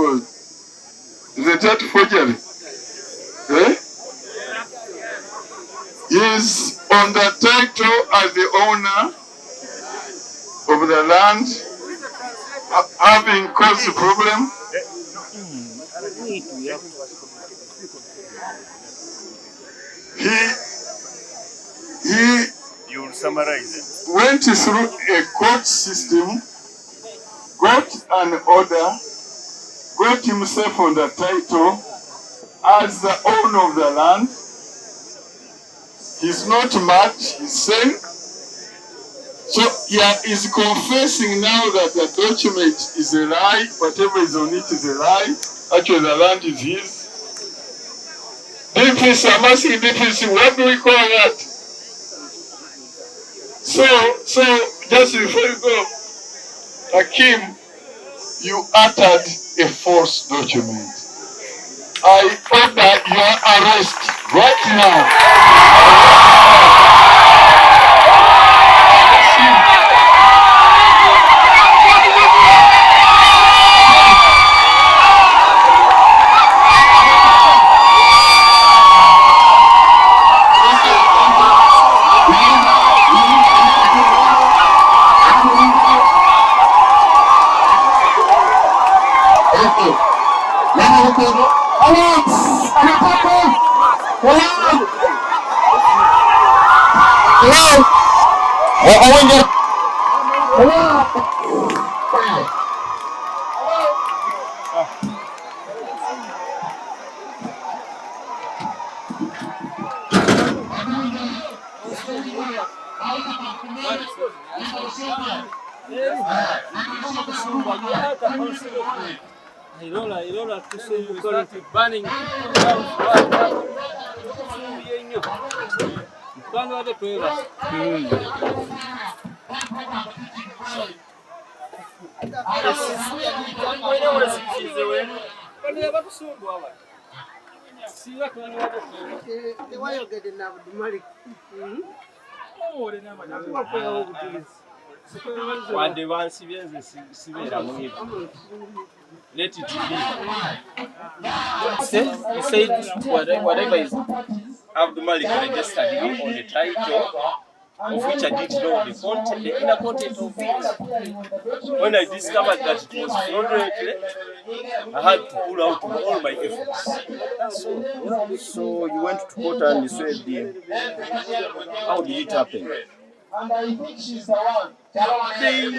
called? Is it that forgery? Eh? He is on the title as the owner of the land, having caused the problem. He You'll summarize it. Went through a court system, got an order, got himself on the title as the owner of the land. He's not mad, he's saying. So he's confessing now that the document is a lie, whatever is on it is a lie. Actually the land is his. DPC, I'm asking DPC, what do we call that? So just before you go, Hakim, you uttered a false document. I order your arrest right now. Let it be. He said whatever is Abdul Malik registered on the title, of which I didn't know the content, the inner content of it. When I discovered that it was fraudulent, I had to pull out all my efforts. So you went to court and you said, how did it happen? They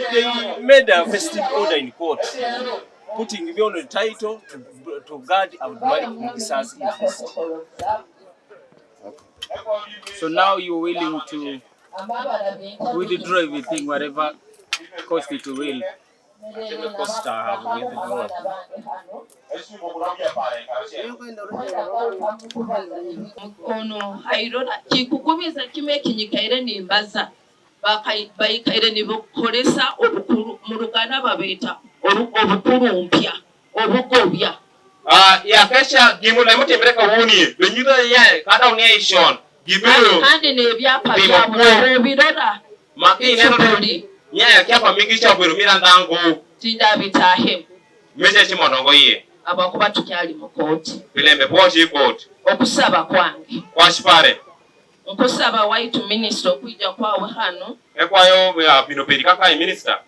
made a vested order in court, putting me on the title to guard Abdul Malik Mugisa's interest. So now you're willing to withdraw everything, whatever cost it will. Whatever cost I have withdrawn. Ono hairona kikukubiza kime kinyikaire nimbaza bayikaire nibukolesa obukulu mu Luganda babeeta obukulu mpya obugobya ya kesha gimula mutembereka woni lenyuda ye kada unation gibero kandi ne byapa byabwe birora makine noli nya kyapa migisha kwirumira ndango tinda bitahe meje chimonongo ye abakuba tukyali mu kooti bilembe bwoshi court okusaba kwange kwashipare okusaba white minister okwijja kwawe hano ekwayo bino perika kai minister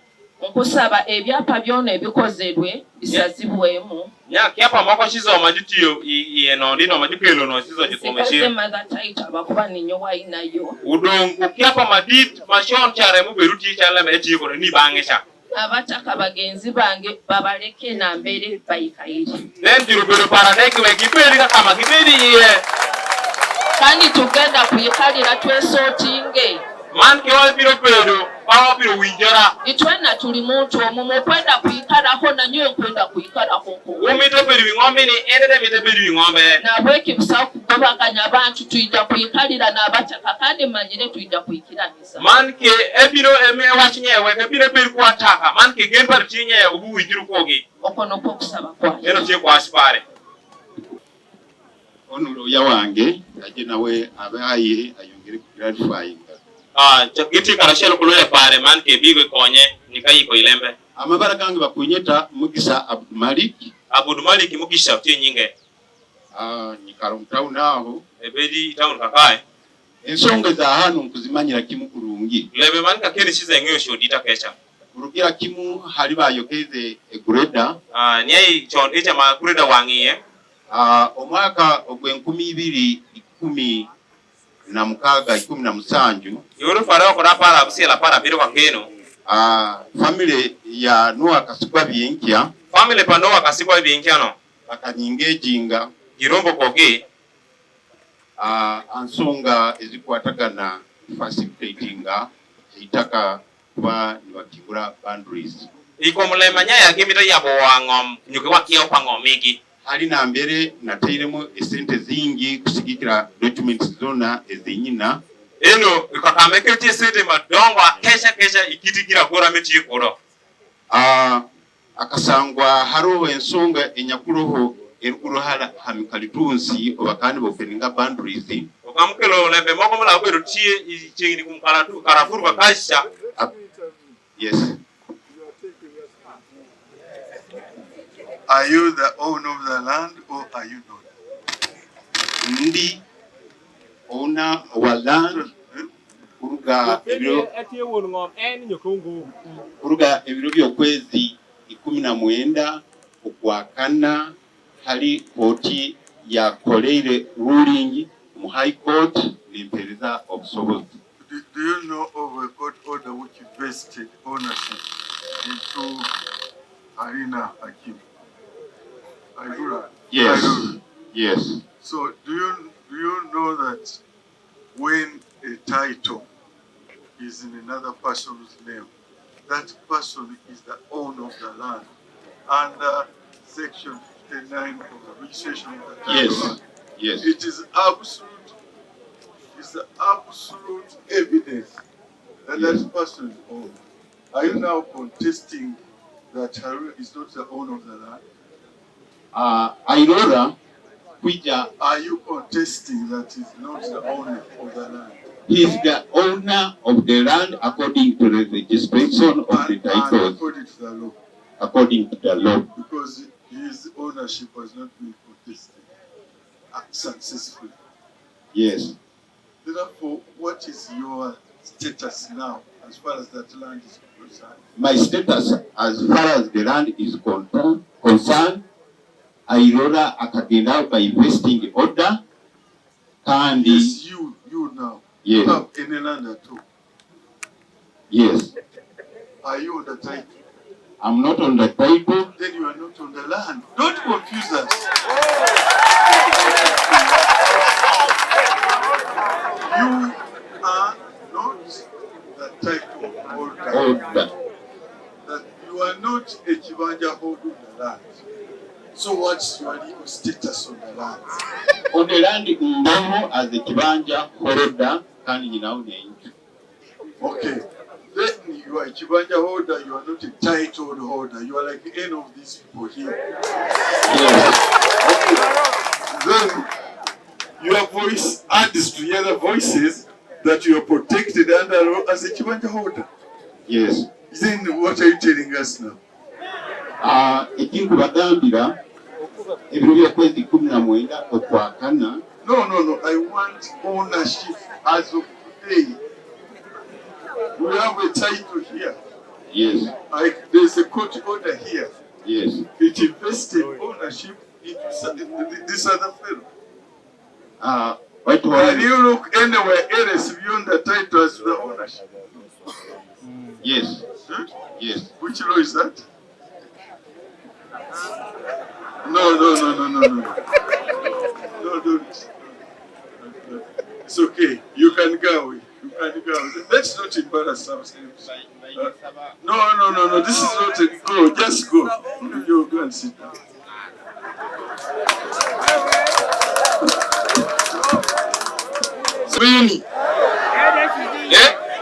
okusaba ebyapa byona ebikozedwe bisazibwemu nya kyapa mako shizo majitiyo yeno ndino majikelo no shizo jikomeshi sema that taita bakuba ninyo wainayo udongo kyapa madit mashon chare mu beruti chala mechi ko ni bangesha abataka bagenzi bange babaleke na mbere bayikaire then dirubero paradeki we kipelika kama kipeli ye kandi tugenda kuyikalira twesotinge man ke wal biro pedo bawo biro winjara itwena tuli muntu omumu kwenda kuyikalako na nyo kwenda kuyikalako umito peri ngombe ni endede mite peri ngombe na bweki busawo kubaganya abantu tuija kuyikalira na abataka kandi manyire tuija kuyikiranisa man ke ebiro eme wachinyewe ke biro peri kwataka man ke gembar chinye ubu wijiru kogi okono ko kusaba kwa eno che kwashipare Onulo ya wange aje nawe abaye ayongere clarifying. Chakiti karashelo kuloya pare man ke bigo konye nikai ko ilembe Amabara kange bakunyeta Mugisa Abdul Malik Abdul Malik mukisha nyinge. Nyikalo mtauni aho. Ebedi town kakai. Ensonga za hano nkuzimanyira kimu kurungi. Lebe manika kene shize ngyo shodita kesha. Kurugira kimu hali bayokeze greda. Nyai chon echa ma greda wangiye. Omwaka ogw'enkumi na mukaga 17 yoro farao kora para abusela para biro kakeno. Family ya Noah Kasibwa byenkya. Family pa Noah Kasibwa byenkya no. Bakanyingejinga. Girombo koge. Ansonga ezikwatagana facilitatinga Ttaka kuba nibakigura boundaries. Iko mulemanya ya gemita yabo wangom nyuke wakiyo kwa ngomiki. Hali na mbere nateiremo esente zingi kusigikira documents zona ezinyina. Eno ikakameketi esente madongo kesha ikitikira kora meti koro. Akasangwa haro ensonga enyakuroho erukurohala hamikalitunsi obakani bopeninga boundaries. Okamukelo lembe moko mala kwero tie ichini kumkaratu karafuru bakasha. Yes. Are you the owner of the land or are you not? Ndi owner wa land. Kuruga ebiro byokwezi 19 okwakana hali koti ya koleire ruling mu high court limpereza obusobozi. Do you know of a court order which vested ownership into Harina Hakim? Yes. Yes. So do you know that when a title is in another person's name, that person is the owner of the land under section 59 of the registration of the title? Yes. Yes. It is absolute evidence that that person is owner. Are you now contesting that Haruna is not the owner of the land? Aurora, are you contesting that he's not the owner of the land? He is the owner of the land according to the registration of the title. According to the law. According to the law. Because his ownership has not been contested successfully. Yes. Therefore, what is your status now as far as that land is concerned? My status as far as the land is concerned, Aurora akagenda by vesting order. And yes, you now. Yes. You have any land at all? Yes. Are you on the title? I'm not on the title. Then you are not on the land. Don't confuse us. You are not the title holder. That you are not a Kibanja holder of the land. So what's your legal status on the land? On the land, no, as a Kibanja holder, can you now name? Okay. Then you are a Kibanja holder, you are not a title holder. You are like any of these people here. Yes. Then your voice adds to the other voices that you are protected under law as a Kibanja holder. Yes. Then what are you telling us now? Ekikubagambira ebiro byokwezi 19 okwakana. No, I want ownership as of today. We have a title here. Yes. There's a court order here. Yes. It invested ownership into this other fellow. Can you look anywhere else beyond the title as the ownership? Yes. Yes. Which law is that? No. No, don't. It's okay. You can go. Let's not embarrass ourselves. No. This is not a go. Just go. You go and sit down. Sweeney.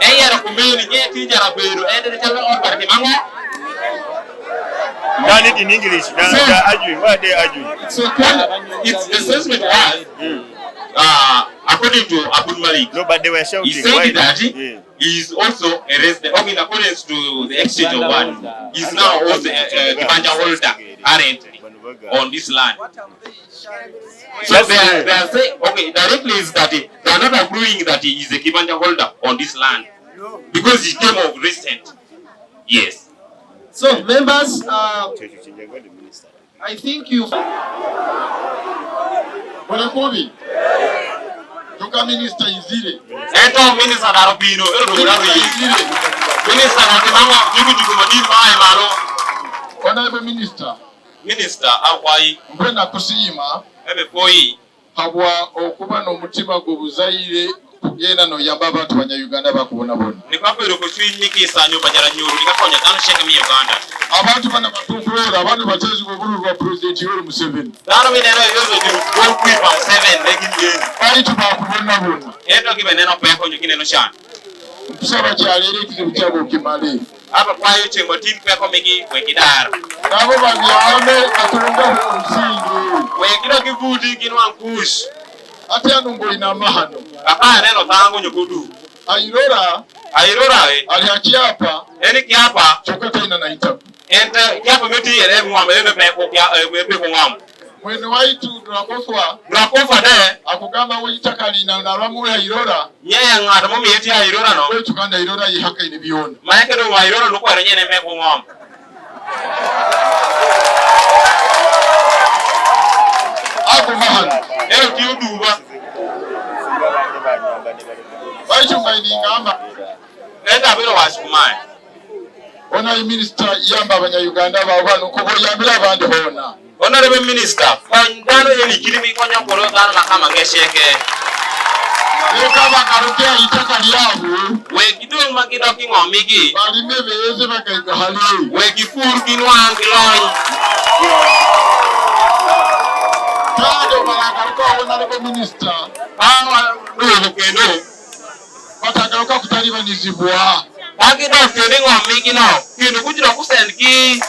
Era kumeni ngeti jara beru ende chalo orbar ki manga. Done it in English. They're arguing. What are they arguing? So it's the assessment has according to Abdul Malik. No, but they were shouting. He said that he is also a resident. In accordance to the exchange of one, he is now also a Kibanja holder currently. on this land. So they are saying, okay, directly is that they are not agreeing that he is a Kibanja holder on this land because he came of recent. Yes. So members, I think you. Toka minister izile. Eto minister darabino, minister natimama jugu madima malo. Honorable minister. Minister akwai. Mpenda kusima. Ebe koi. Habwa okuba n'omutima gubuzaire kugenda n'oyamba abantu banyayuganda bakubonabona. Nikwapero kuswinyikisa nyo banyaranyuru nikakonya kanu sheka mi Uganda. Abantu bana batukulora abantu batezi bobulu wa president Yoweri Museveni. Dano minero yozo di go quick from 7 legend. Bali tubakubonabona. Eto kibeneno peko nyukine no shan. Kusaba kyalere kizibu kyabo kimale. Apa kwayo chengo tin peko migi wekidara. Nabo babyame atunga umusingi. Wekiro kivudi kinwa nkush. Ate anungo ina mahano. Apa neno tango nyokudu. Ayirora ali Kyupula eni Kyupula chokota ina naita ente Kyupula meti yere mwamba yeme peko mwamba mwene waitu drakofa de akugamba we Ttaka lina nalamu Ayirora nyaya ngata mumi yeti Ayirora no we tukanda Ayirora yihaka ine biona maana ndo Ayirora no kwa nyene peko mwamba ako mahano ero kiuduba baicho ngaini ngamba nenda biro wasikumai ona minister yamba abanyayuganda babano kubo yambira abandi hona honorable minister fandano yeli kirimi konya koro dana makama ngesheke yekaba karuke Ttaka lyabu we kido magido kingomigi balime beze bakaiga hali we kifur kinwangi loy tado balagaruka honorable minister awa ndo kendo batagaruka kutalibanizibwa Aki do kende ngomigi no. Kendo kujira kusend ki.